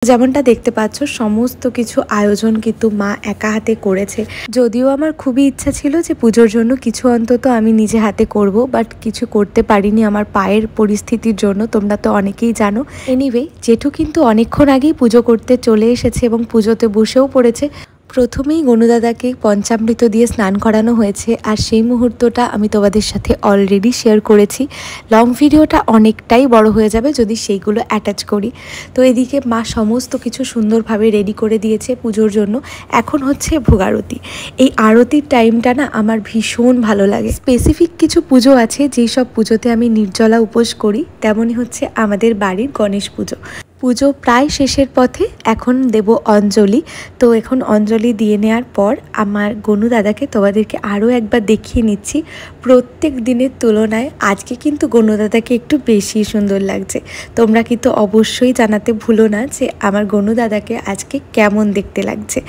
যেমনটা দেখতে পাচ্ছ সমস্ত কিছু আয়োজন কিন্তু মা একা হাতে করেছে। যদিও আমার খুবই ইচ্ছা ছিল যে পুজোর জন্য কিছু অন্তত আমি নিজে হাতে করব, বাট কিছু করতে পারিনি আমার পায়ের পরিস্থিতির জন্য। তোমরা তো অনেকেই জানো। এনিওয়ে, জেঠু কিন্তু অনেকক্ষণ আগেই পুজো করতে চলে এসেছে এবং পুজোতে বসেও পড়েছে। প্রথমেই গনুদাদাকে পঞ্চামৃত দিয়ে স্নান করানো হয়েছে, আর সেই মুহূর্তটা আমি তোমাদের সাথে অলরেডি শেয়ার করেছি। লং ভিডিওটা অনেকটাই বড় হয়ে যাবে যদি সেইগুলো অ্যাটাচ করি। তো এদিকে মা সমস্ত কিছু সুন্দরভাবে রেডি করে দিয়েছে পুজোর জন্য। এখন হচ্ছে ভোগ আরতি। এই আরতির টাইমটা না আমার ভীষণ ভালো লাগে। স্পেসিফিক কিছু পুজো আছে যেই সব পুজোতে আমি নির্জলা উপোস করি, তেমনই হচ্ছে আমাদের বাড়ির গণেশ পুজো। পুজো প্রায় শেষের পথে, এখন দেব অঞ্জলি। তো এখন অঞ্জলি দিয়ে নেওয়ার পর আমার গনু দাদাকে তোমাদেরকে আরও একবার দেখিয়ে নিচ্ছি। প্রত্যেক দিনের তুলনায় আজকে কিন্তু গনু দাদাকে একটু বেশি সুন্দর লাগছে। তোমরা কিন্তু অবশ্যই জানাতে ভুলো না যে আমার গনু দাদাকে আজকে কেমন দেখতে লাগছে।